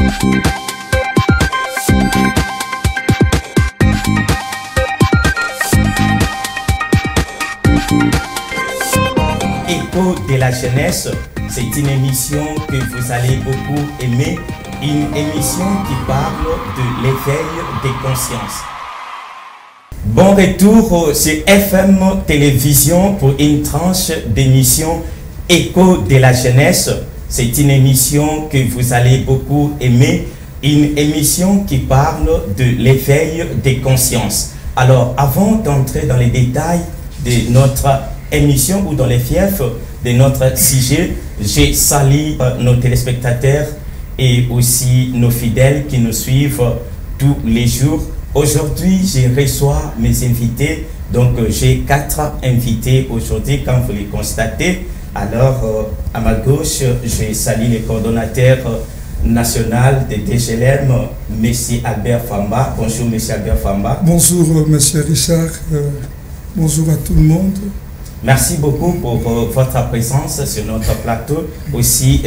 Écho de la jeunesse, c'est une émission que vous allez beaucoup aimer, une émission qui parle de l'éveil des consciences. Bon retour sur FM Télévision pour une tranche d'émission Écho de la jeunesse. C'est une émission que vous allez beaucoup aimer, une émission qui parle de l'éveil des consciences. Alors, avant d'entrer dans les détails de notre émission ou dans les fiefs de notre sujet, je salue nos téléspectateurs et aussi nos fidèles qui nous suivent tous les jours. Aujourd'hui, je reçois mes invités. Donc, j'ai 4 invités aujourd'hui, comme vous les constatez. Alors, à ma gauche, je salue le coordonnateur national de DGLM, M. Albert Famba. Bonjour, M. Albert Famba. Bonjour, M. Richard. Bonjour à tout le monde. Merci beaucoup pour votre présence sur notre plateau. Aussi,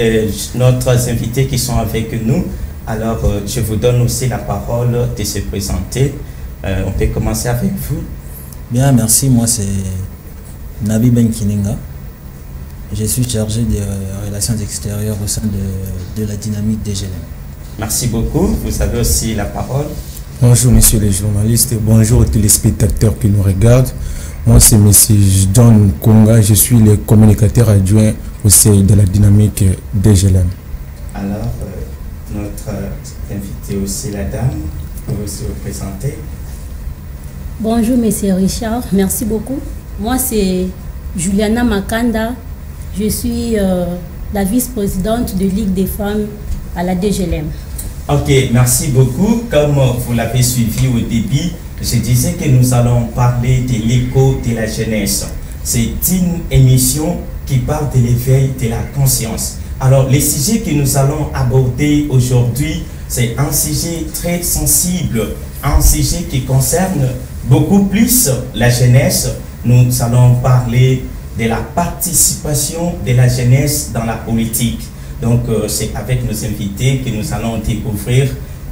nos invités qui sont avec nous. Alors, je vous donne aussi la parole de se présenter. On peut commencer avec vous. Bien, merci. Moi, c'est Nabi Benkininga. Je suis chargé des relations extérieures au sein de la dynamique DGLM. Merci beaucoup. Vous avez aussi la parole. Bonjour, messieurs les journalistes. Bonjour aux téléspectateurs qui nous regardent. Moi, c'est M. John Konga. Je suis le communicateur adjoint au sein de la dynamique DGLM. Alors, notre invité aussi, la dame, pour se présenter. Bonjour, M. Richard. Merci beaucoup. Moi, c'est Juliana Makanda. Je suis la vice-présidente de Ligue des femmes à la DGLM. Ok, merci beaucoup. Comme vous l'avez suivi au début, je disais que nous allons parler de l'écho de la jeunesse. C'est une émission qui parle de l'éveil de la conscience. Alors, le sujet que nous allons aborder aujourd'hui, c'est un sujet très sensible, un sujet qui concerne beaucoup plus la jeunesse. Nous allons parler de la participation de la jeunesse dans la politique. Donc, c'est avec nos invités que nous allons découvrir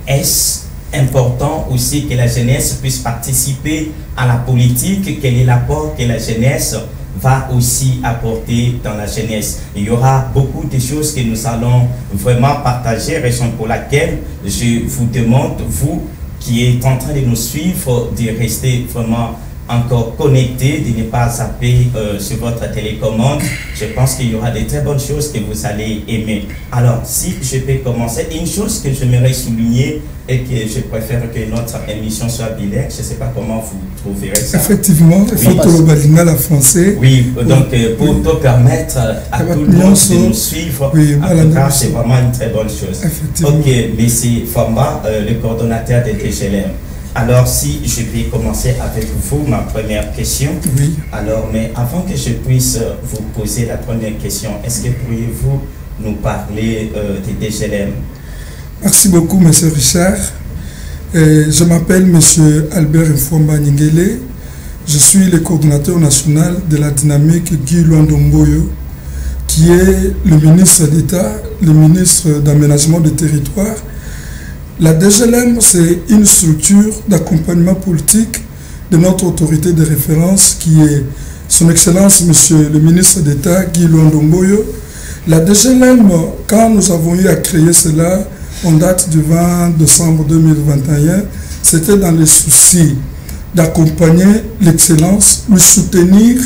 est-ce important aussi que la jeunesse puisse participer à la politique, quel est l'apport que la jeunesse va aussi apporter dans la jeunesse. Il y aura beaucoup de choses que nous allons vraiment partager, raison pour laquelle je vous demande, vous qui êtes en train de nous suivre, de rester vraiment encore connecté, de ne pas zapper sur votre télécommande. Je pense qu'il y aura de très bonnes choses que vous allez aimer. Alors, si je peux commencer, une chose que j'aimerais souligner et que je préfère que notre émission soit bilingue, je ne sais pas comment vous trouverez ça. Effectivement, il faut que le balingal français. Oui, donc pour te permettre à tout le monde de nous suivre, oui, en tout cas, c'est vraiment une très bonne chose. Ok, M. Famba, le coordonnateur de DGLM. Alors, si je vais commencer avec vous, ma première question. Oui. Alors, mais avant que je puisse vous poser la première question, est-ce que pourriez-vous nous parler de DGLM? Merci beaucoup, M. Richard. Je m'appelle M. Albert Mfomba Ningele. Je suis le coordonnateur national de la dynamique Guy Luandomboyo, qui est le ministre d'État, le ministre d'aménagement du territoire. La DGLM, c'est une structure d'accompagnement politique de notre autorité de référence qui est son Excellence, Monsieur le ministre d'État, Guy Luandomboyo. La DGLM, quand nous avons eu à créer cela, en date du 20 décembre 2021, c'était dans le souci d'accompagner l'excellence, le soutenir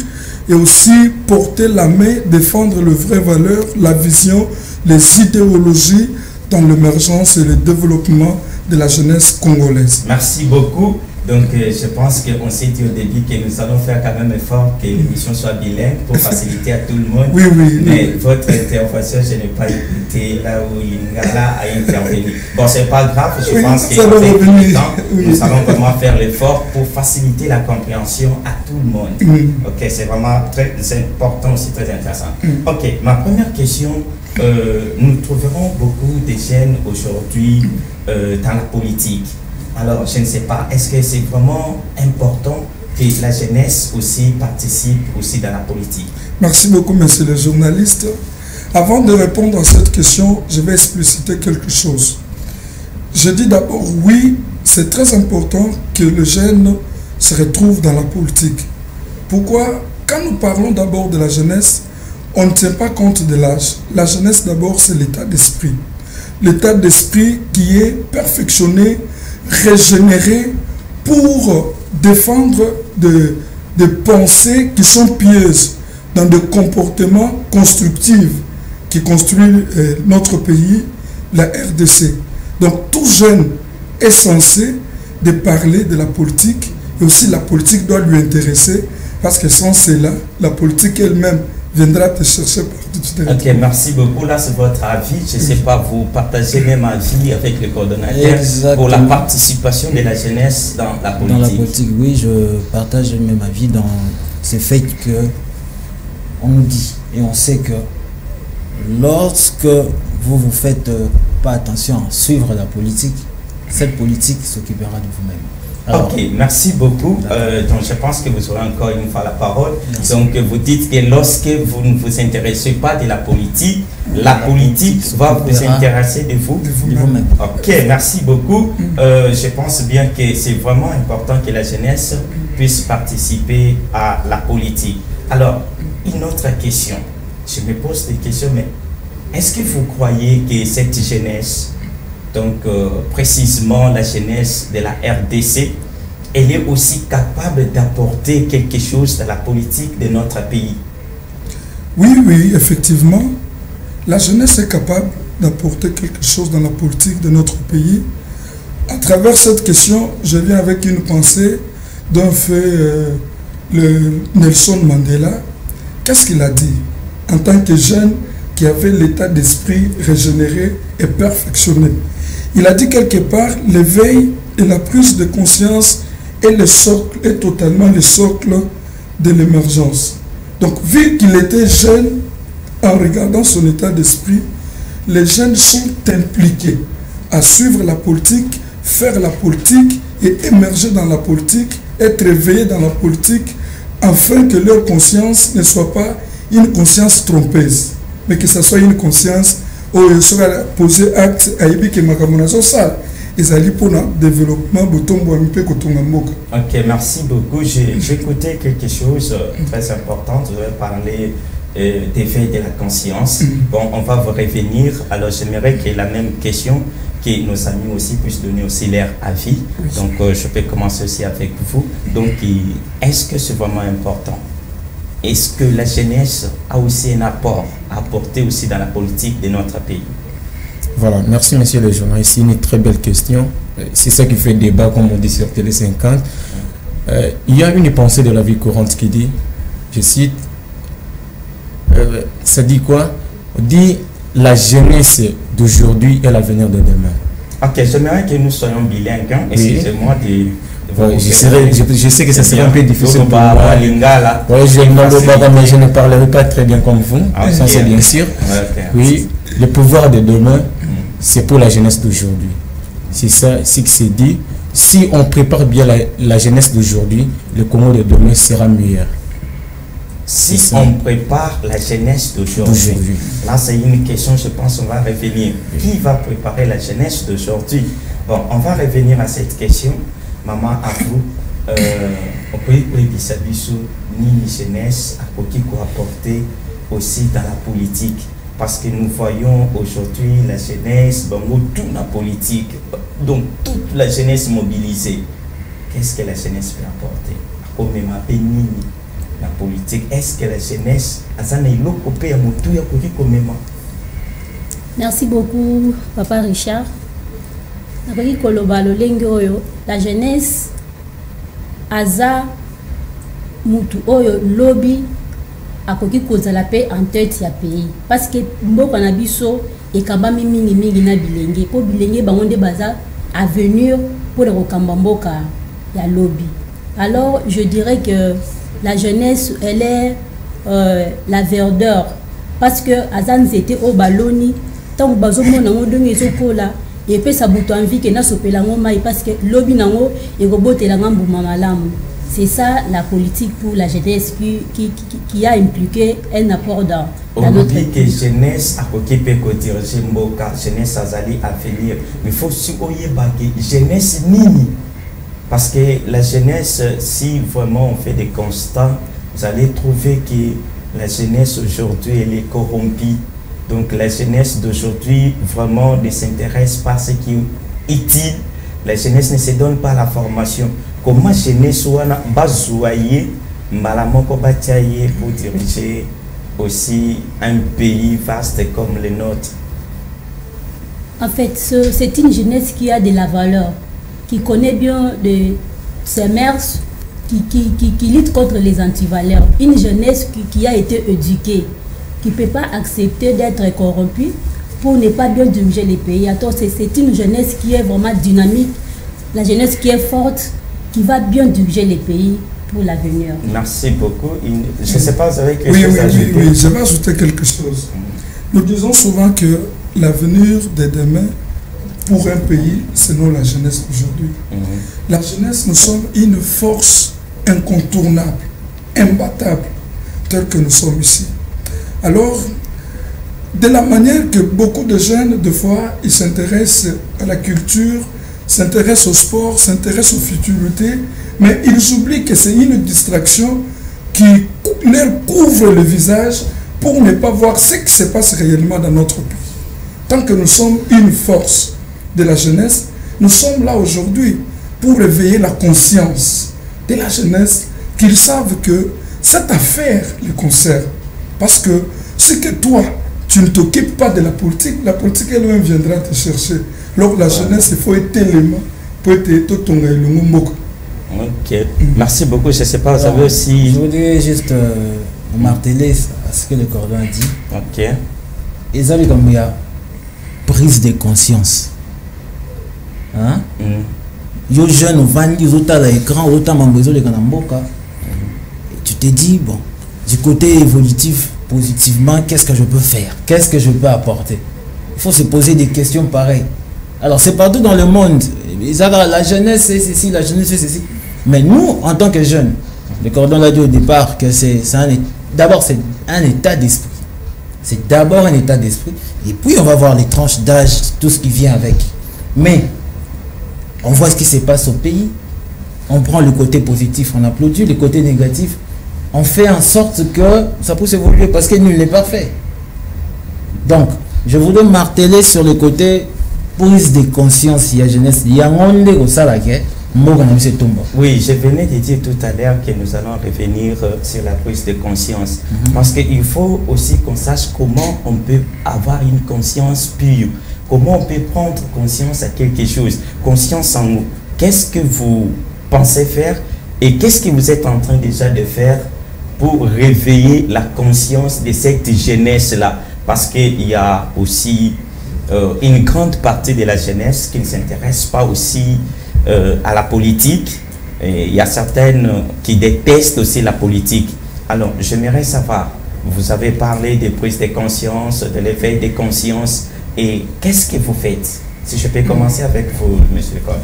et aussi porter la main, défendre les vraies valeurs, la vision, les idéologies dans l'émergence et le développement de la jeunesse congolaise. Merci beaucoup. Donc, je pense qu'on s'est dit au début que nous allons faire quand même effort que l'émission soit bilingue pour faciliter à tout le monde. Oui, oui. Mais votre intervention, je n'ai pas écouté là où Lingala a intervenu. Bon, c'est pas grave, je pense qu'avec le temps, nous allons vraiment faire l'effort pour faciliter la compréhension à tout le monde. Ok, c'est vraiment très important aussi, très intéressant. Ok, ma première question, nous trouverons beaucoup de jeunes aujourd'hui dans la politique. Alors, je ne sais pas, est-ce que c'est vraiment important que la jeunesse aussi participe aussi dans la politique? Merci beaucoup, monsieur le journaliste. Avant de répondre à cette question, je vais expliciter quelque chose. Je dis d'abord oui, c'est très important que le jeune se retrouve dans la politique. Pourquoi? Quand nous parlons d'abord de la jeunesse, on ne tient pas compte de l'âge. La jeunesse d'abord, c'est l'état d'esprit. L'état d'esprit qui est perfectionné, régénéré pour défendre des pensées qui sont pieuses dans des comportements constructifs qui construisent notre pays, la RDC. Donc tout jeune est censé de parler de la politique et aussi la politique doit lui intéresser parce que sans cela, la politique elle-même viendra te chercher partout. Ok, merci beaucoup. Là, c'est votre avis. Je ne sais pas, vous partagez même avis avec le coordonnateur pour la participation de la jeunesse dans la politique. Dans la politique, oui, je partage le même avis dans ce fait que on nous dit et on sait que lorsque vous ne faites pas attention à suivre la politique, cette politique s'occupera de vous-même. Alors, ok, merci beaucoup. Donc je pense que vous aurez encore une fois la parole. Merci. Donc vous dites que lorsque vous ne vous intéressez pas de la politique va vous intéresser de vous-même. Ok, merci beaucoup. Je pense bien que c'est vraiment important que la jeunesse puisse participer à la politique. Alors, une autre question. Je me pose des questions, mais est-ce que vous croyez que cette jeunesse, donc précisément la jeunesse de la RDC, elle est aussi capable d'apporter quelque chose dans la politique de notre pays? Oui, effectivement. La jeunesse est capable d'apporter quelque chose dans la politique de notre pays. À travers cette question, je viens avec une pensée d'un fait, Nelson Mandela. Qu'est-ce qu'il a dit? En tant que jeune qui avait l'état d'esprit régénéré et perfectionné. Il a dit quelque part, l'éveil et la prise de conscience est totalement le socle de l'émergence. Donc, vu qu'il était jeune, en regardant son état d'esprit, les jeunes sont impliqués à suivre la politique, faire la politique et émerger dans la politique, être éveillés dans la politique, afin que leur conscience ne soit pas une conscience trompeuse, mais que ce soit une conscience où ils sera posé acte à Ibi que Makamonazo ça. Ils allaient pour le développement. Ok, merci beaucoup. J'ai écouté quelque chose de très important. Je vais parler d'éveil de la conscience. Bon, on va vous revenir. Alors, j'aimerais que la même question, que nos amis aussi puissent donner aussi leur avis. Donc, je peux commencer aussi avec vous. Donc, est-ce que c'est vraiment important? Est-ce que la jeunesse a aussi un apport à apporter aussi dans la politique de notre pays? Voilà, merci monsieur le journaliste, c'est une très belle question. C'est ça qui fait débat, comme on dit sur Télé 50. Il y a une pensée de la vie courante qui dit, je cite, ça dit quoi? On dit la jeunesse d'aujourd'hui est l'avenir de demain. Ok, j'aimerais que nous soyons bilingues. Hein? Excusez-moi de... Je sais que ça serait un peu difficile pour moi. Oui, je ne parlerai pas très bien comme vous, ça c'est bien sûr. Oui, le pouvoir de demain, c'est pour la jeunesse d'aujourd'hui. C'est ça, c'est que c'est dit. Si on prépare bien la jeunesse d'aujourd'hui, le Congo de demain sera meilleur. Si on prépare la jeunesse d'aujourd'hui, là c'est une question, je pense on va revenir. Qui va préparer la jeunesse d'aujourd'hui? Bon, on va revenir à cette question. Maman, à vous, on peut ni jeunesse à côté quoi apporter aussi dans la politique, parce que nous voyons aujourd'hui la jeunesse, toute la politique, donc toute la jeunesse mobilisée. Qu'est-ce que la jeunesse peut apporter? Comme ma péninie, la politique, est-ce que la jeunesse a ça n'est l'occupé à mon tout comme Merci beaucoup, Papa Richard. La jeunesse aza mutu oyo lobby akoki kozala pe en tête ya pays parce que mboka na biso ekambami mingi na bilenge po bilenge bango nde baza avenir pour kokamba mboka ya lobby. Alors je dirais que la jeunesse elle est la verdeur parce que azan zete o baloni tant bazo mona ngondongi ezokola et puis ça bouton envie que na sopela ngoma parce que lobby nango et robotela ngambuma malamu. C'est ça la politique pour la jeunesse qui a impliqué un apport dans notre pays. On dit que jeunesse a occupé côté Mboka, jeunesse azali à venir. Mais il faut aussi jeunesse nini. Parce que la jeunesse, si vraiment on fait des constats, vous allez trouver que la jeunesse aujourd'hui elle est corrompue. Donc la jeunesse d'aujourd'hui vraiment ne s'intéresse pas à ce qui est utile. La jeunesse ne se donne pas la formation. Comment la jeunesse wana bazoyer malamoko batiaye pour diriger aussi un pays vaste comme le nôtre? En fait, c'est une jeunesse qui a de la valeur, qui connaît bien ses mœurs, qui lutte contre les antivaleurs. Une jeunesse qui a été éduquée, qui ne peut pas accepter d'être corrompue pour ne pas bien diriger les pays. C'est une jeunesse qui est vraiment dynamique, la jeunesse qui est forte, qui va bien diriger les pays pour l'avenir. Merci beaucoup. Je ne sais pas, vous avez quelque chose à ajouter? Oui, je vais ajouter quelque chose. Nous disons souvent que l'avenir de demain pour un pays, c'est nous la jeunesse d'aujourd'hui. La jeunesse, nous sommes une force incontournable, imbattable, telle que nous sommes ici. Alors, de la manière que beaucoup de jeunes, de fois, ils s'intéressent à la culture, s'intéressent au sport, s'intéressent aux futurités, mais ils oublient que c'est une distraction qui leur couvre le visage pour ne pas voir ce qui se passe réellement dans notre pays. Tant que nous sommes une force de la jeunesse, nous sommes là aujourd'hui pour réveiller la conscience de la jeunesse, qu'ils savent que cette affaire les concerne. Parce que ce que toi, tu ne t'occupes pas de la politique elle-même viendra te chercher. Alors la jeunesse, il faut être élément pour être tout le Ok, merci beaucoup. Je ne sais pas, vous avez aussi... Je voudrais juste marteler à ce que le cordon a dit. Ok. Et ça, comme il y a prise de conscience. Hein? Yo jeune, on va dire autant l'écran, autant mambozo les kanamboka. Tu te dis, bon, du côté évolutif, positivement, qu'est-ce que je peux faire? Qu'est-ce que je peux apporter? Il faut se poser des questions pareilles. Alors, c'est partout dans le monde. La jeunesse, c'est ceci, la jeunesse, c'est ceci. Mais nous, en tant que jeunes, le cordon l'a dit au départ que d'abord, c'est un état d'esprit. C'est d'abord un état d'esprit. Et puis, on va voir les tranches d'âge, tout ce qui vient avec. Mais, on voit ce qui se passe au pays. On prend le côté positif, on applaudit. Le côté négatif, on fait en sorte que ça puisse évoluer parce que nul n'est parfait. Donc, je voudrais marteler sur le côté prise de conscience. Il y a jeunesse, il y a un monde au salarié. Oui, je venais de dire tout à l'heure que nous allons revenir sur la prise de conscience. Parce qu'il faut aussi qu'on sache comment on peut avoir une conscience pure. Comment on peut prendre conscience à quelque chose. Conscience en nous. Qu'est-ce que vous pensez faire et qu'est-ce que vous êtes en train déjà de faire pour réveiller la conscience de cette jeunesse-là. Parce qu'il y a aussi une grande partie de la jeunesse qui ne s'intéresse pas aussi à la politique. Et il y a certaines qui détestent aussi la politique. Alors, j'aimerais savoir, vous avez parlé de prise de conscience, de l'éveil de conscience, et qu'est-ce que vous faites? Si je peux commencer avec vous, monsieur Coll.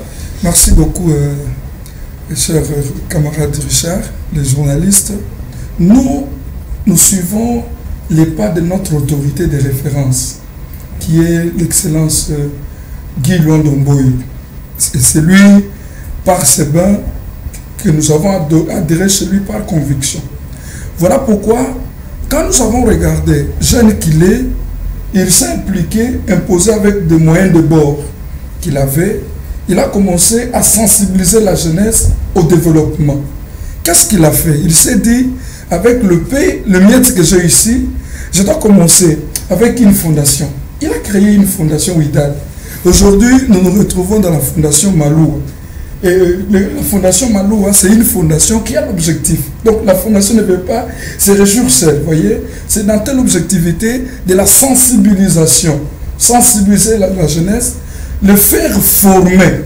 Merci beaucoup, cher camarade Richard, les journalistes. Nous suivons les pas de notre autorité de référence, qui est l'excellence Guy Luando Mboyo. C'est lui, par ses bains, que nous avons adhéré chez lui par conviction. Voilà pourquoi, quand nous avons regardé, jeune qu'il est, il s'est impliqué, imposé avec des moyens de bord qu'il avait. Il a commencé à sensibiliser la jeunesse au développement. Qu'est-ce qu'il a fait? Il s'est dit, avec le miette que j'ai ici, je dois commencer avec une fondation. Il a créé une fondation Ouidal. Aujourd'hui, nous nous retrouvons dans la fondation Maloua. Et la fondation Maloua, c'est une fondation qui a l'objectif. Donc la fondation ne veut pas se réjouir seule, vous voyez. C'est dans telle objectivité de la sensibilisation. Sensibiliser la jeunesse, le faire former.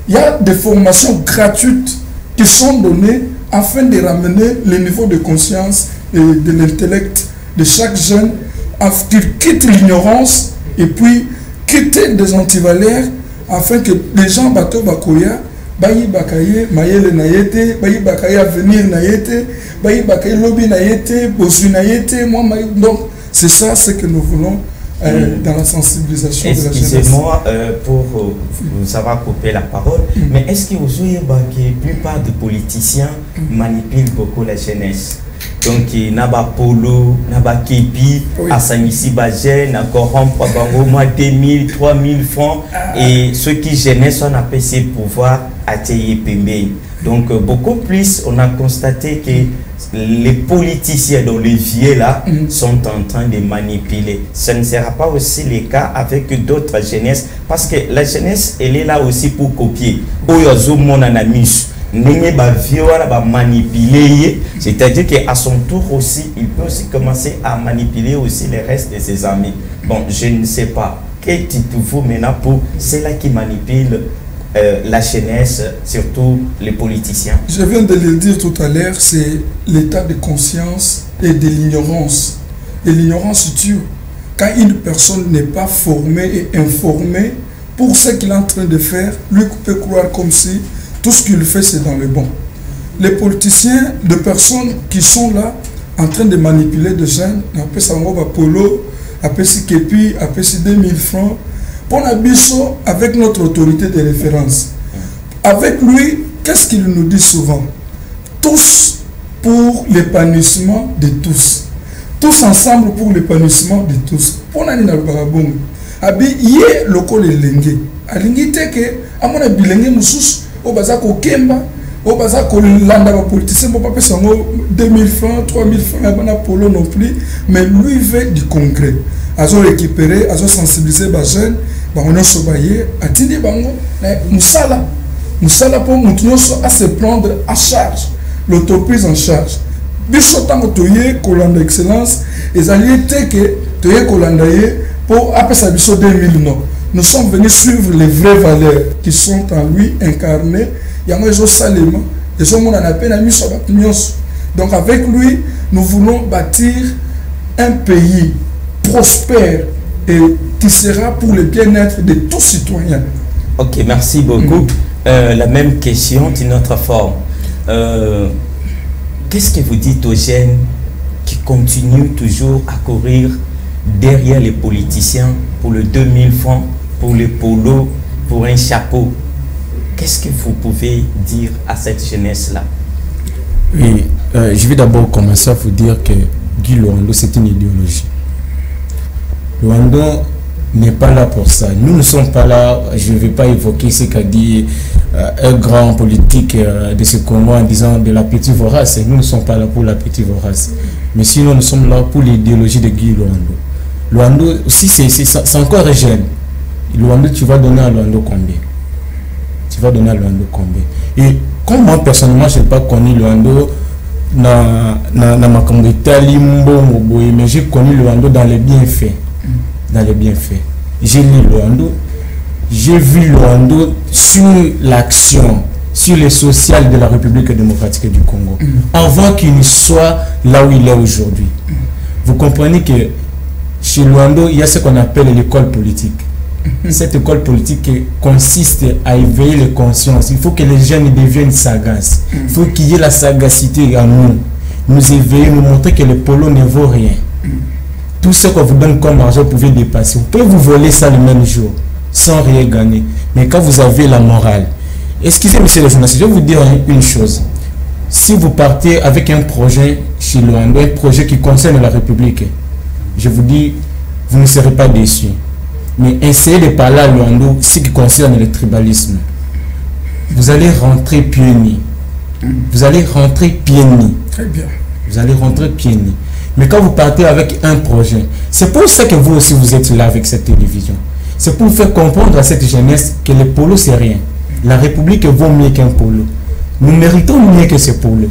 Il y a des formations gratuites qui sont données afin de ramener le niveau de conscience et de l'intellect de chaque jeune, afin qu'il quitte l'ignorance et puis quitter des antivaleurs afin que les gens bateau bakoya bayi bakaye mayele na yete, bayi bakaye avenir na yete, bayi bakaye lobby na yete, bosu na yete, donc c'est ça ce que nous voulons dans la sensibilisation de la jeunesse. Excusez-moi pour vous avoir coupé la parole, mais est-ce que vous voyez que la plupart des politiciens manipulent beaucoup la jeunesse? Donc, il y a des polo, il y a des képi, à Sanissi Bagé, à corrompre au moins 2000, 3000 francs, et ceux qui jeunesse, on appelle ces pouvoirs à Théié-Pembe. Donc, beaucoup plus, on a constaté que les politiciens dans les vieux là sont en train de manipuler. Ce ne sera pas aussi le cas avec d'autres jeunesses, parce que la jeunesse, elle est là aussi pour copier. Manipuler, c'est-à-dire qu'à son tour aussi, il peut aussi commencer à manipuler aussi le reste de ses amis. Bon, je ne sais pas. Quel titre vous maintenant pour ceux-là qui manipulent la jeunesse, surtout les politiciens? Je viens de le dire tout à l'heure, c'est l'état de conscience et de l'ignorance. Et l'ignorance tue. Quand une personne n'est pas formée et informée pour ce qu'il est en train de faire, lui peut croire comme si tout ce qu'il fait c'est dans le bon. Les politiciens, de personnes qui sont là en train de manipuler des jeunes, après ça on va polo, après si képi, après si 2000 francs, pour Nabiso avec notre autorité de référence. Avec lui, qu'est-ce qu'il nous dit souvent? Tous pour l'épanouissement de tous. Tous ensemble pour l'épanouissement de tous. Pour Nanina Barabong. Abi yé loko le lengue. Alingi teke amona bilenge musus au bazako kemba. Au bazako landa ba politicien pour pas payer 2000 francs, 3000 francs à polo non plus, mais lui veut du concret. Azo récupérer, azo sensibiliser ba jeunes, ba on so baye, atindi bango, musala. Musala pour nous à se prendre à charge, l'autoprise en charge. Biso tango toye kolanda excellence, et alliés teke toye kolanda pour après ça biso 2000 non. Nous sommes venus suivre les vraies valeurs qui sont en lui incarnées. Donc avec lui, nous voulons bâtir un pays prospère et qui sera pour le bien-être de tous citoyens. Ok, merci beaucoup. La même question d'une autre forme. Qu'est-ce que vous dites aux jeunes qui continuent toujours à courir derrière les politiciens pour le 2000 francs, pour le polo, pour un chapeau? Qu'est-ce que vous pouvez dire à cette jeunesse-là? Oui, je vais d'abord commencer à vous dire que Guy Luando, c'est une idéologie. Luando n'est pas là pour ça. Nous ne sommes pas là, je ne vais pas évoquer ce qu'a dit un grand politique de ce Congo en disant de la petite vorace. Nous ne sommes pas là pour la petite vorace. Mais sinon, nous sommes là pour l'idéologie de Guy Luando. Luando, aussi, c'est encore jeune. Luando, tu vas donner à Luando combien? Tu vas donner à Luando combien? Et comme moi personnellement je n'ai pas connu Luando na ma Italie, mais j'ai connu Luando dans les bienfaits. Dans les bienfaits. J'ai lu Luando, j'ai vu Luando sur l'action, sur les social de la République démocratique du Congo, avant qu'il ne soit là où il est aujourd'hui. Vous comprenez que chez Luando, il y a ce qu'on appelle l'école politique. Cette école politique consiste à éveiller les consciences. Il faut que les jeunes deviennent sagaces. Il faut qu'il y ait la sagacité en nous. Nous éveiller, nous montrer que le polo ne vaut rien. Tout ce qu'on vous donne comme argent, vous pouvez dépasser. Vous pouvez vous voler ça le même jour, sans rien gagner. Mais quand vous avez la morale, excusez monsieur le journaliste, je vais vous dire une chose. Si vous partez avec un projet chez Luando, un projet qui concerne la République, je vous dis, vous ne serez pas déçus. Mais essayez de parler à Luando ce qui concerne le tribalisme. Vous allez rentrer pieds nus. Vous allez rentrer pieds nus. Très bien. Vous allez rentrer pieds nus. Mais quand vous partez avec un projet, c'est pour ça que vous aussi vous êtes là avec cette télévision. C'est pour faire comprendre à cette jeunesse que le polo c'est rien. La République vaut mieux qu'un polo. Nous méritons mieux que ce polo.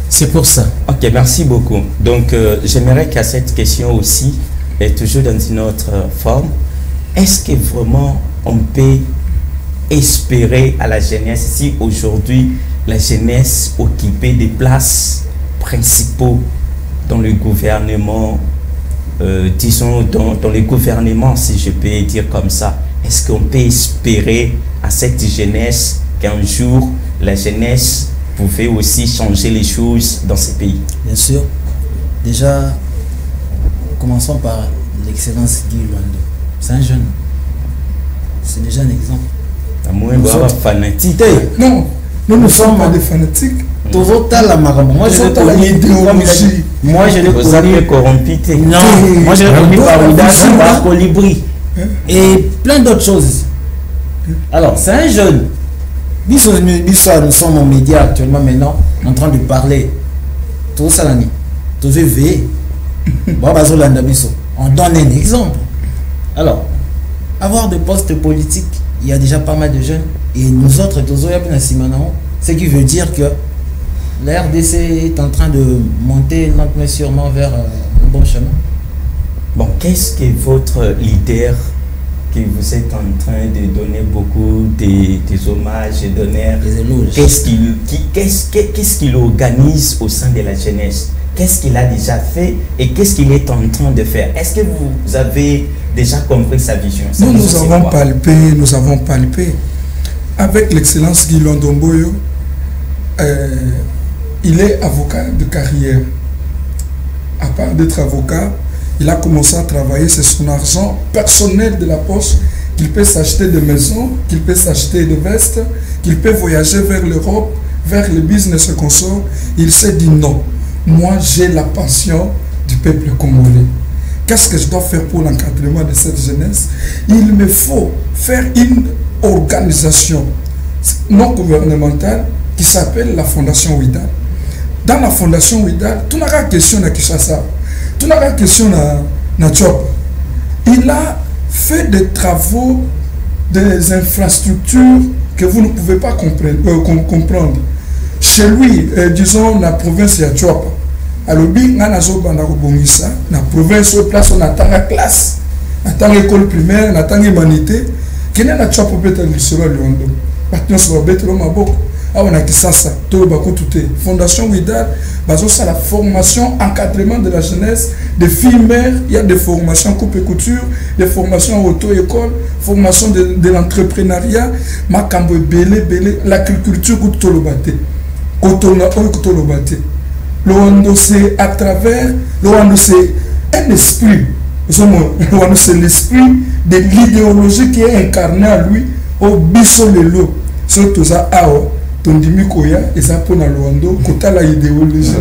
C'est pour ça. Ok, merci beaucoup. Donc j'aimerais qu'à cette question aussi, et toujours dans une autre forme, est-ce que vraiment on peut espérer à la jeunesse si aujourd'hui la jeunesse occupait des places principaux dans le gouvernement, disons dans le gouvernement si je peux dire comme ça, est-ce qu'on peut espérer à cette jeunesse qu'un jour la jeunesse pouvait aussi changer les choses dans ce pays? Bien sûr. Déjà, commençons par l'excellence Guy Luando. C'est un jeune. C'est déjà un exemple. Nous sommes fanatiques. Non, nous ne sommes pas des fanatiques. Moi, je l'ai connu. Non, moi je l'ai connu par Colibri et plein d'autres choses. Alors, c'est un jeune. Nous sommes en média actuellement maintenant en train de parler. Tout ça, tout VV. On donne un exemple. Alors, avoir des postes politiques, il y a déjà pas mal de jeunes. Et nous autres, ce qui veut dire que la RDC est en train de monter lentement sûrement vers un bon chemin. Bon, qu'est-ce que votre leader, que vous êtes en train de donner beaucoup des hommages et d'honneurs, qu'est-ce qu'il organise au sein de la jeunesse? Qu'est-ce qu'il a déjà fait et qu'est-ce qu'il est en train de faire? Est-ce que vous avez déjà compris sa vision? Nous avons palpé. Avec l'excellence Guy Luando Mboyo, il est avocat de carrière. À part d'être avocat, il a commencé à travailler, c'est son argent personnel de la poche, qu'il peut s'acheter des maisons, qu'il peut s'acheter des vestes, qu'il peut voyager vers l'Europe, vers le business consort. Il s'est dit non, moi j'ai la passion du peuple congolais. Qu'est-ce que je dois faire pour l'encadrement de cette jeunesse? Il me faut faire une organisation non gouvernementale qui s'appelle la Fondation Ouidal. Dans la Fondation Ouidal, tu n'as pas question à Kinshasa, tu n'as pas question à Tchop. Il a fait des travaux, des infrastructures que vous ne pouvez pas comprendre. Chez lui, disons, la province de Tchop, alors, on a la province, place, on attend la classe, on attend l'école primaire, on attend l'humanité. Quel est la Tchop pour être le Luando? Maintenant, ça va être le Maboko. On a ça, tout le baco tout est. Fondation Ouidal, c'est la formation, encadrement de la jeunesse, des filles mères, il y a des formations coupe et couture, des formations auto-école, formation de l'entrepreneuriat, Makambo belé, l'agriculture, tout le bâté. Tout le bâté. Luando, c'est à travers, Luando, c'est un esprit. Luando, c'est l'esprit de l'idéologie qui est incarnée à lui, au bisolelo. Surtout ça, Tondimi Koya, et ça pour Luando, Kota la idéologie.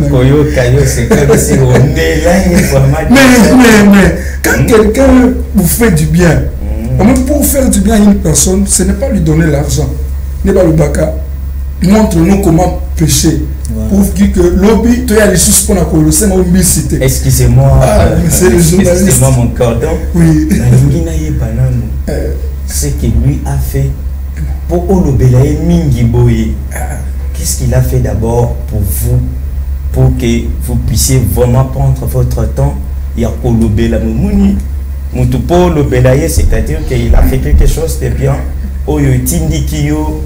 C'est comme si on est là, mais quand quelqu'un vous fait du bien, pour faire du bien à une personne, ce n'est pas lui donner l'argent. N'est pas le baka. Montre-nous comment pécher. Pour dire que lobby, tu as les choses pour la colossée, on va citer. Excusez-moi, excusez-moi mon cordon. Oui. Ce que lui a fait pour Olobelaye Mingiboye. Qu'est-ce qu'il a fait d'abord pour vous, pour que vous puissiez vraiment prendre votre temps? Il y a Olobelaye Moumouni. Mutupo Olobelaye, c'est-à-dire qu'il a fait quelque chose de bien. Oyo Tindikiyo.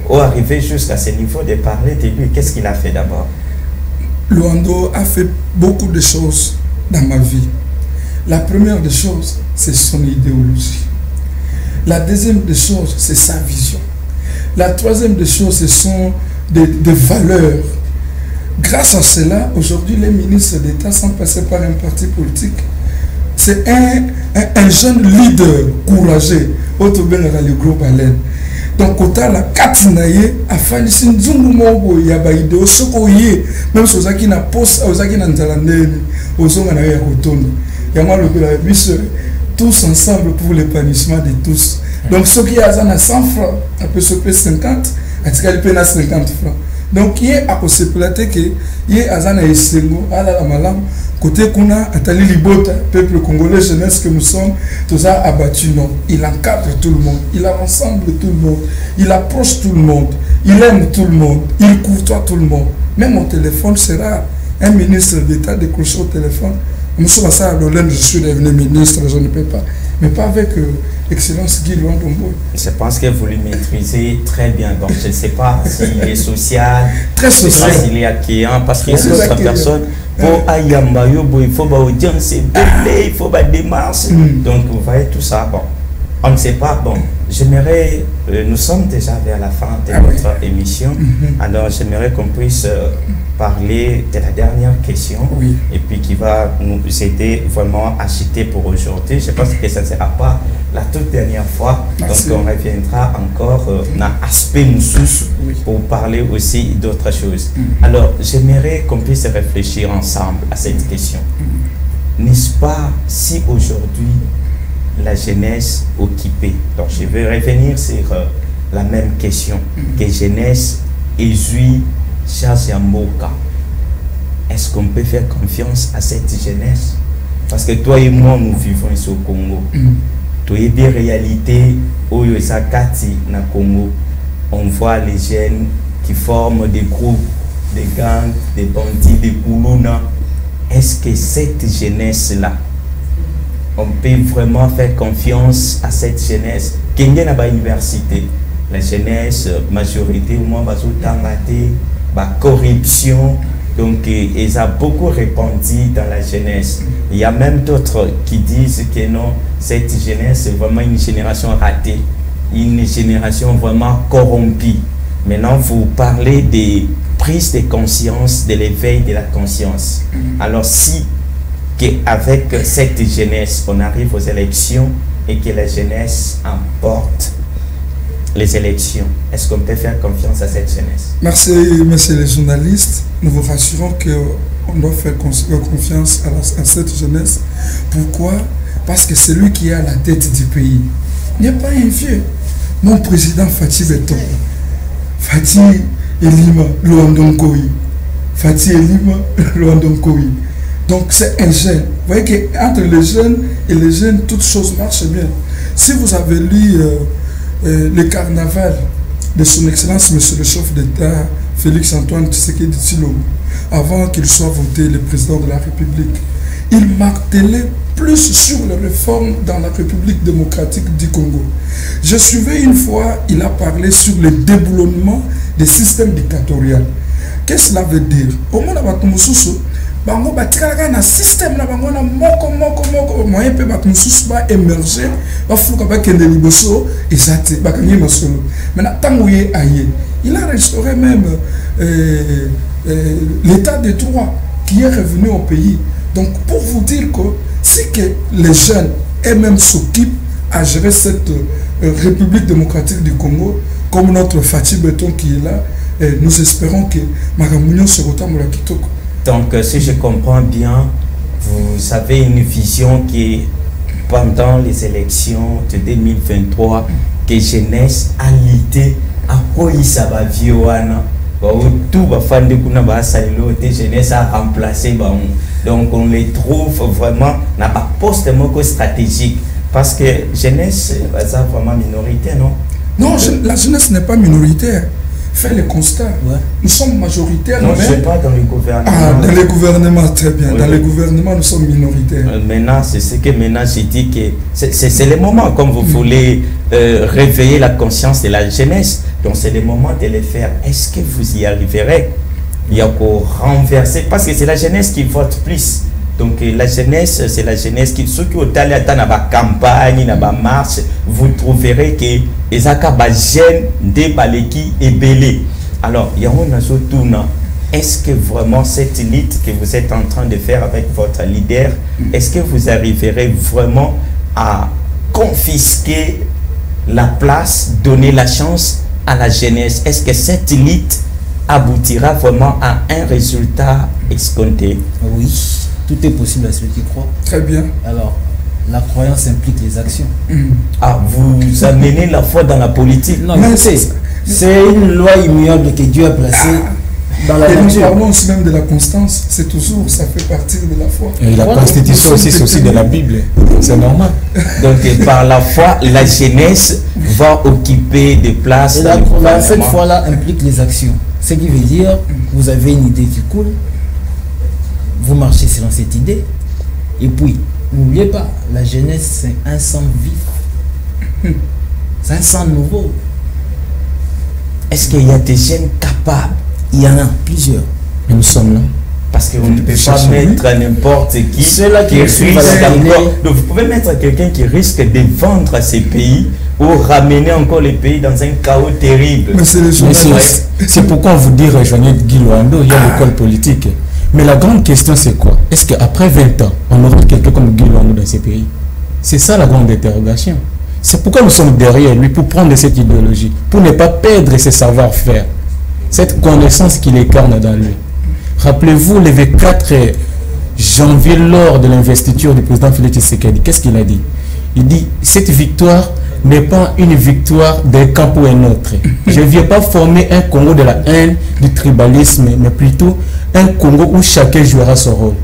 Ou arriver jusqu'à ce niveau de parler de lui, qu'est-ce qu'il a fait d'abord? Luando a fait beaucoup de choses dans ma vie. La première des choses, c'est son idéologie. La deuxième des choses, c'est sa vision. La troisième des choses, ce sont des valeurs. Grâce à cela, aujourd'hui, les ministres d'État sont passés par un parti politique. C'est un jeune leader courageux, le groupe Allen. Donc, quand la Katinaye a fallu si nous avons eu des idées, même si on a posé, on a tous ensemble pour l'épanouissement de tous. Donc, ceux qui ont 100 francs, on peut se payer 50, on peut payer 50 francs. Donc, il y a à se plater que il y a un essengo à la malam côté qu'on a atali libota peuple congolais jeunesse que nous sommes tous a abattu non, il encadre tout le monde, il rassemble tout le monde, il approche tout le monde, il aime tout le monde, il courtoie tout le monde. Même au téléphone, c'est rare un ministre d'État décroché au téléphone. Nous sommes à ça, je suis devenu ministre, je ne peux pas. Mais pas avec l'excellence Guy Luando Mboyo. Je pense que vous le maîtrisez très bien. Donc je ne sais pas s'il est social, très social, s'il est accueillant, parce qu'il y a d'autres personnes. Pour Ayambayo, il faut une audience, il faut une démarche. Donc vous voyez tout ça. Bon, on ne sait pas. Bon, j'aimerais, nous sommes déjà vers la fin de notre émission, alors j'aimerais qu'on puisse parler de la dernière question, et puis qui va nous aider vraiment à citer pour aujourd'hui. Je pense que ça ne sera pas la toute dernière fois, donc on reviendra encore dans l'aspect nous pour parler aussi d'autres choses. Alors j'aimerais qu'on puisse réfléchir ensemble à cette question. N'est-ce pas si aujourd'hui la jeunesse occupée, donc je vais revenir sur la même question, que jeunesse Ezui Chaziamboka, est-ce qu'on peut faire confiance à cette jeunesse? Parce que toi et moi nous vivons ici au Congo. Toi et bien réalité Oyo Zakati na Congo, on voit les jeunes qui forment des groupes, des gangs, des bandits, des Koulouna. Est-ce que cette jeunesse-là, on peut vraiment faire confiance à cette jeunesse? Qu'il y a dans l'université, la jeunesse, majorité, au moins, la corruption, donc ils ont beaucoup répandu dans la jeunesse. Il y a même d'autres qui disent que non, cette jeunesse est vraiment une génération ratée, une génération vraiment corrompue. Maintenant, vous parlez des prise de conscience, de l'éveil de la conscience. Alors si avec cette jeunesse, on arrive aux élections et que la jeunesse emporte les élections, est-ce qu'on peut faire confiance à cette jeunesse? Merci, messieurs les journalistes. Nous vous rassurons qu'on doit faire confiance à cette jeunesse. Pourquoi? Parce que c'est lui qui est à la tête du pays. Il n'y a pas un vieux. Mon président Fatih Beton. Fatih Elima Luandonkoui. Fatih Elima Luandonkoui. Donc c'est un jeune. Vous voyez qu'entre les jeunes et les jeunes, toutes choses marchent bien. Si vous avez lu le carnaval de son excellence, monsieur le chef d'État, Félix Antoine Tshisekedi Tshilombo, avant qu'il soit voté le président de la République, il martelait plus sur les réformes dans la République démocratique du Congo. Je suivais une fois, il a parlé sur le déboulonnement des systèmes dictatoriaux. Qu'est-ce que cela veut dire? Au moins, bango batikala na système na bango na moko moyen pe bat mususu ba émerger ba fluka ba kende liboso ezate ba kanyi masolo. Maintenant tango ye aye, il a restauré même l'état de droit qui est revenu au pays. Donc pour vous dire que c'est que les jeunes eux-mêmes s'occupent à gérer cette République démocratique du Congo, comme notre Fatih Beton qui est là, nous espérons que Magamounion se retame la Kitoko. Donc, si je comprends bien, vous avez une vision qui, pendant les élections de 2023, que jeunesse a lutté à quoi il s'aba vioana. Tout va faire des coups de jeunesse a remplacé. Donc, on les trouve vraiment dans un poste stratégique. Parce que jeunesse, c'est vraiment minoritaire, non? Non, la jeunesse n'est pas minoritaire. Fait le constat. Ouais. Nous sommes majoritaires. Non, je ne sais pas dans le gouvernement. Ah, dans le gouvernement, très bien. Oui. Dans le gouvernement, nous sommes minoritaires. Maintenant, c'est ce que maintenant j'ai dit que c'est le moment, comme vous voulez réveiller la conscience de la jeunesse. Donc, c'est le moment de le faire. Est-ce que vous y arriverez? Il y a qu'au renverser, parce que c'est la jeunesse qui vote plus. Donc la jeunesse, c'est la jeunesse qui, ceux qui ont allé dans la campagne, dans la marche, vous trouverez que les jeunes des baleki et belé. Alors, il y a est-ce que vraiment cette lutte que vous êtes en train de faire avec votre leader, est-ce que vous arriverez vraiment à confisquer la place, donner la chance à la jeunesse? Est-ce que cette lutte aboutira vraiment à un résultat escompté? Oui. Tout est possible à celui qui croit. Très bien. Alors, la croyance implique les actions. Ah, vous amenez la foi dans la politique? Non, mais c'est une loi immuable que Dieu a placée dans la nature. Nous parlons aussi même de la constance. C'est toujours, ça fait partie de la foi. Et la constitution aussi, c'est aussi de la Bible. C'est normal. Donc, par la foi, la jeunesse va occuper des places. Et cette foi-là implique les actions. Ce qui veut dire, vous avez une idée qui coule. Vous marchez selon cette idée. Et puis, n'oubliez pas, la jeunesse, c'est un sang vif. C'est un sang nouveau. Est-ce qu'il y a des jeunes capables? Il y en a plusieurs. Et nous sommes là. Parce qu'on ne peut pas mettre n'importe qui. Ceux-là qui risquent. Donc, vous pouvez mettre quelqu'un qui risque de vendre ses pays ou ramener encore le pays dans un chaos terrible. Mais c'est pourquoi on vous dit rejoignez Guy Luando, il y a l'école politique. Mais la grande question c'est quoi? Est-ce qu'après 20 ans, on aura quelqu'un comme Guy Luando dans ces pays? C'est ça la grande interrogation. C'est pourquoi nous sommes derrière lui, pour prendre cette idéologie, pour ne pas perdre ses savoir-faire, cette connaissance qu'il incarne dans lui. Rappelez-vous, le 24 janvier, lors de l'investiture du président Félix Tshisekedi, qu'est-ce qu'il a dit? Il dit, cette victoire n'est pas une victoire d'un camp ou un autre. Je ne viens pas former un Congo de la haine, du tribalisme, mais plutôt un Congo où chacun jouera son rôle.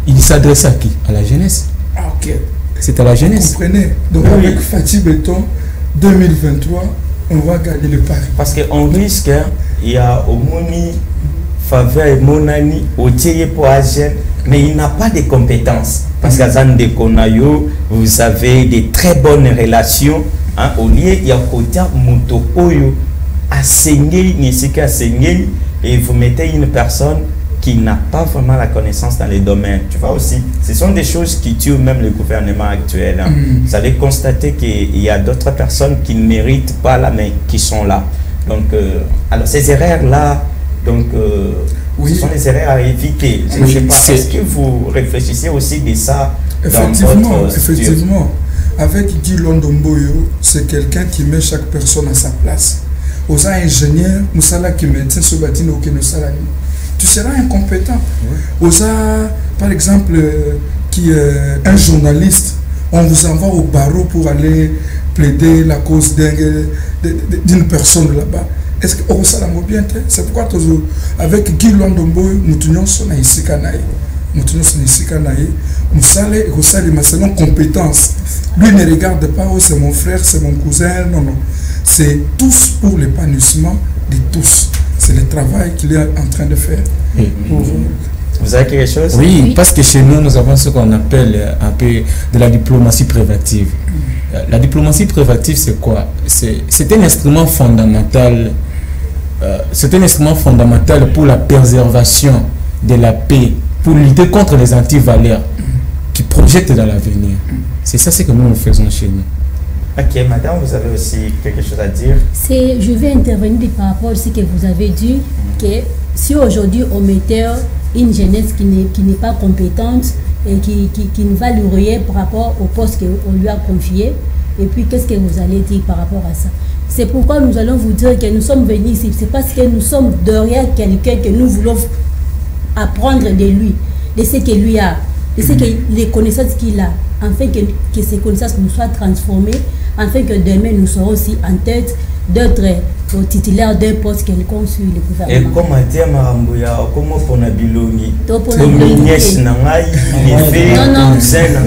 Il s'adresse à qui? À la jeunesse. Ah, ok. C'est à la jeunesse. Vous comprenez? Donc avec Fatih Béton, 2023, on va gagner le pari. Parce qu'on risque, il y a au Moni, Faveur et Monani, au Thier pour Agène, mais il n'a pas de compétences. Parce qu'à Zande Konayo, vous avez de très bonnes relations. Hein, au lieu, il y a côté Motokoyo, à saigner, et vous mettez une personne qui n'a pas vraiment la connaissance dans les domaines. Tu vois aussi, ce sont des choses qui tuent même le gouvernement actuel. Hein. Vous allez constater qu'il y a d'autres personnes qui ne méritent pas là, mais qui sont là. Donc, alors ces erreurs-là, donc, ce sont des erreurs à éviter. Je ne sais pas, est-ce que vous réfléchissez aussi de ça dans votre effectivement. Avec Guy Luando Mboyo, c'est quelqu'un qui met chaque personne à sa place. Aux ingénieurs, Moussala qui maintient ce bâtiment au Kénosala, tu seras incompétent. Aux par exemple, qui est un journaliste, on vous envoie au barreau pour aller plaider la cause d'une personne là-bas. Est-ce que ça l'a bien? C'est pourquoi avec Guy Luando Mboyo, nous tenons son ici Kanaï. Nous tenons son ici Kanaï. Moussala et Rossali, mais selon compétence. Lui ne regarde pas, oh, c'est mon frère, c'est mon cousin. Non, non. C'est tous pour l'épanouissement de tous. C'est le travail qu'il est en train de faire. Vous avez quelque chose? Oui, parce que chez nous, nous avons ce qu'on appelle un peu de la diplomatie préventive. La diplomatie préventive, c'est quoi? C'est un instrument fondamental. C'est un instrument fondamental pour la préservation de la paix, pour lutter contre les antivaleurs qui projettent dans l'avenir. C'est ça ce que nous faisons chez nous. Ok, madame, vous avez aussi quelque chose à dire? Je vais intervenir par rapport à ce que vous avez dit, que si aujourd'hui on mettait une jeunesse qui n'est pas compétente et qui ne va le rien par rapport au poste qu'on lui a confié, et puis qu'est-ce que vous allez dire par rapport à ça? C'est pourquoi nous allons vous dire que nous sommes venus ici, c'est parce que nous sommes derrière quelqu'un que nous voulons apprendre de lui, de ce que lui a, de ce que les connaissances qu'il a, afin que ces connaissances nous soient transformées, afin que demain nous serons aussi en tête d'être titulaires d'un poste quelconque sur le gouvernement. Et comment dire Marambouya, comment pour Nabiloni, nièce nangai,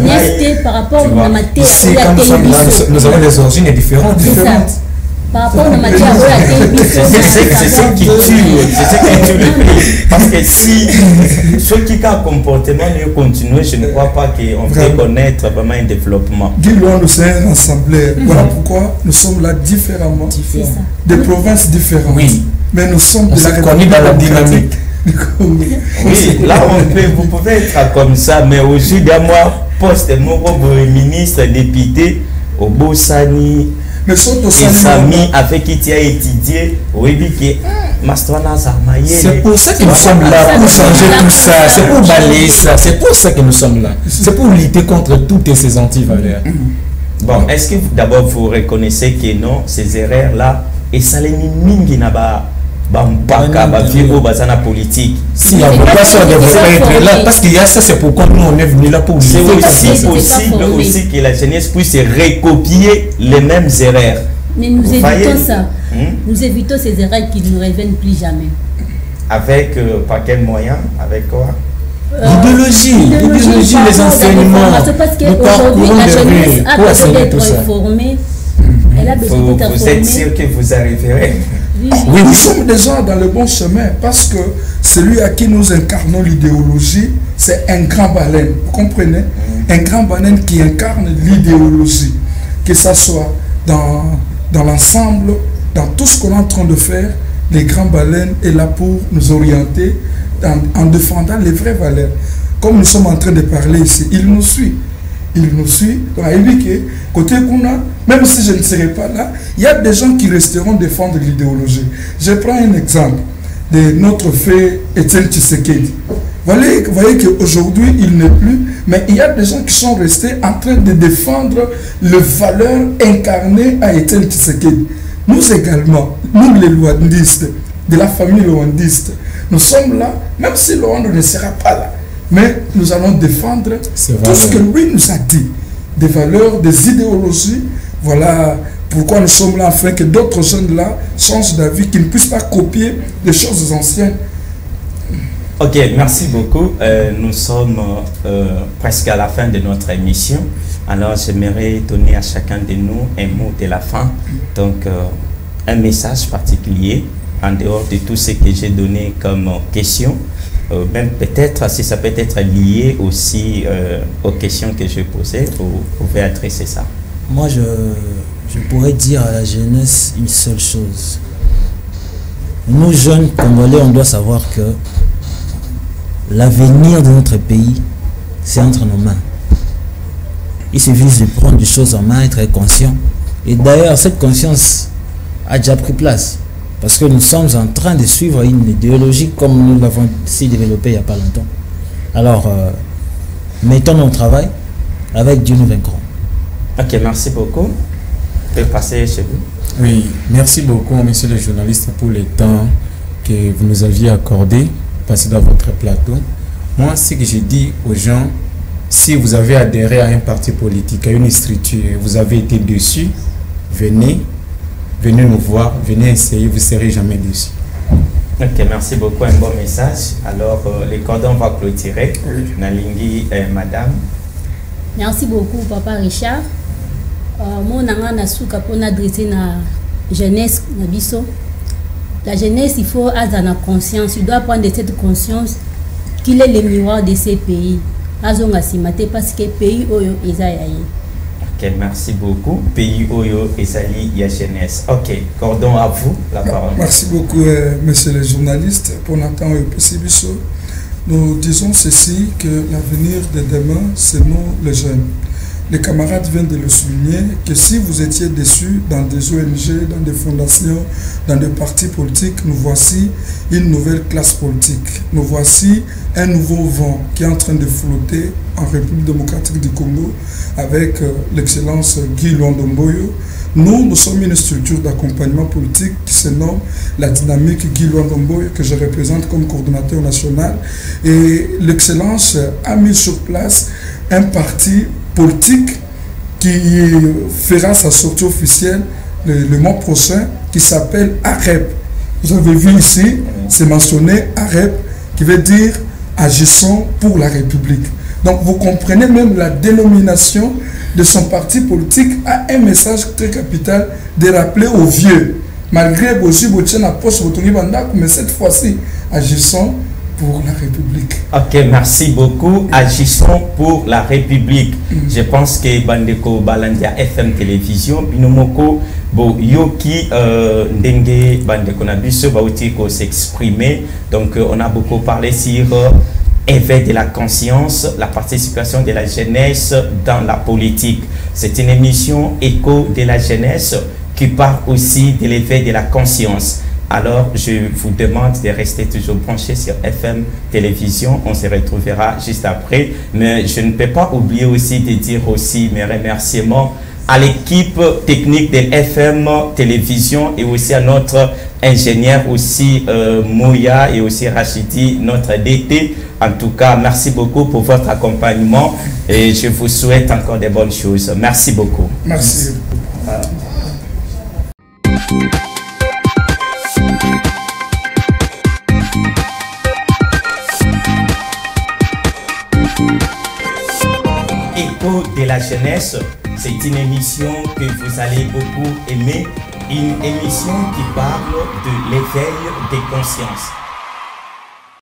nièce par rapport à ma terre, nous avons des origines différentes. Par rapport à ma terre, c'est ce qui tue le pays. Parce que si ceux qui ont un comportement ne continuent, je ne crois pas qu'on peut connaître vraiment un développement. Guy Luando, c'est un assemblée. Voilà pourquoi nous sommes là différemment. Des provinces différentes. Oui. Mais nous sommes dans la dynamique. Oui, là vous pouvez être comme ça, mais aujourd'hui, moi, poste mon ministre, député, au Bossani. Les amis avec qui tu as étudié, c'est pour ça que nous sommes là, pour changer tout ça, c'est pour balayer ça, c'est pour ça que nous sommes là, c'est pour lutter contre toutes ces antivaleurs. Bon, est-ce que d'abord vous reconnaissez que non, ces erreurs-là, et ça les mingi n'a pas politique. Si la vocation devrait être là, parce qu'il y a ça, c'est pourquoi nous on est venu là pour c'est aussi possible aussi que la jeunesse puisse recopier les mêmes erreurs. Mais nous évitons ça. Nous évitons ces erreurs qui ne reviennent plus jamais. Avec par quel moyen? Avec quoi? L'idéologie, les enseignements. Parce qu'aujourd'hui, la jeunesse a besoin d'être formée. Vous êtes sûr que vous arriverez? Oui, nous sommes déjà dans le bon chemin parce que celui à qui nous incarnons l'idéologie, c'est un grand baleine. Vous comprenez? Un grand baleine qui incarne l'idéologie. Que ça soit dans l'ensemble, dans tout ce qu'on est en train de faire, les grands baleines est là pour nous orienter en défendant les vraies valeurs. Comme nous sommes en train de parler ici, il nous suit. il nous suit. Donc, côté Kuna, même si je ne serai pas là, il y a des gens qui resteront défendre l'idéologie. Je prends un exemple de notre fait Étienne Tshisekedi. Vous voyez qu'aujourd'hui, il n'est plus, mais il y a des gens qui sont restés en train de défendre les valeurs incarnées à Étienne Tshisekedi. Nous également, nous les Luandistes, de la famille Luandiste, nous sommes là, même si Luanda ne sera pas là, mais nous allons défendre tout ce que lui nous a dit, des valeurs, des idéologies. Voilà pourquoi nous sommes là, afin que d'autres jeunes là changent d'avis, qu'ils ne puissent pas copier des choses anciennes. Ok, merci beaucoup. Nous sommes presque à la fin de notre émission. Alors, j'aimerais donner à chacun de nous un mot de la fin. Donc, un message particulier, en dehors de tout ce que j'ai donné comme question. Même peut-être, si ça peut être lié aussi aux questions que je posais, vous pouvez adresser ça. Moi, je pourrais dire à la jeunesse une seule chose. Nous, jeunes Congolais, on doit savoir que l'avenir de notre pays, c'est entre nos mains. Il suffit de prendre des choses en main, être conscient. Et d'ailleurs, cette conscience a déjà pris place. Parce que nous sommes en train de suivre une idéologie comme nous l'avons si développée il n'y a pas longtemps. Alors, mettons-nous au travail, avec Dieu nous vaincrons. Ok, merci beaucoup. Vous pouvez passer chez vous. Oui, merci beaucoup, monsieur le journaliste, pour le temps que vous nous aviez accordé, passé dans votre plateau. Moi, ce que j'ai dit aux gens, si vous avez adhéré à un parti politique, à une structure, vous avez été dessus, venez nous voir, venez essayer, vous ne serez jamais dessus. Ok, merci beaucoup, un bon message. Alors, les cordons vont clôturer. Nalingi, madame. Merci beaucoup, papa Richard. Moi, je suis adressé à la jeunesse. La jeunesse, il faut avoir la conscience. Il doit prendre cette conscience qu'il est le miroir de ces pays. Parce que les pays est ok, merci beaucoup. Pays Oyo et Sali ya jeunesse. Ok, cordon à vous, la parole. Merci beaucoup, monsieur le journaliste, pour Nathan et Pessibiso. Nous disons ceci, que l'avenir de demain, c'est nous les jeunes. Les camarades viennent de le souligner, que si vous étiez déçus dans des ONG, dans des fondations, dans des partis politiques, nous voici une nouvelle classe politique. Nous voici un nouveau vent qui est en train de flotter en République démocratique du Congo avec l'excellence Guy Luandomboyo. Nous sommes une structure d'accompagnement politique qui se nomme la dynamique Guy Luandomboyo, que je représente comme coordonnateur national. Et l'excellence a mis sur place un parti politique qui fera sa sortie officielle le mois prochain, qui s'appelle AREP. Vous avez vu ici, c'est mentionné AREP, qui veut dire Agissons pour la République. Donc vous comprenez, même la dénomination de son parti politique a un message très capital de rappeler aux vieux, malgré mais cette fois-ci, agissons pour la République. Ok, merci beaucoup. Agissons pour la République. Je pense que Bandeko Balandia FM Télévision, Binomoko, Yoki, Ndenge, Bandeko Nabiso, Bautiko s'exprimer. Donc, on a beaucoup parlé sur éveil de la conscience, la participation de la jeunesse dans la politique. C'est une émission écho de la jeunesse qui parle aussi de l'éveil de la conscience. Alors, je vous demande de rester toujours branchés sur FM Télévision. On se retrouvera juste après. Mais je ne peux pas oublier aussi de dire aussi mes remerciements à l'équipe technique de FM Télévision et aussi à notre ingénieur aussi Mouya et aussi Rachidi, notre DT. En tout cas, merci beaucoup pour votre accompagnement et je vous souhaite encore de bonnes choses. Merci beaucoup. Merci. Écho de la jeunesse, c'est une émission que vous allez beaucoup aimer, une émission qui parle de l'éveil des consciences.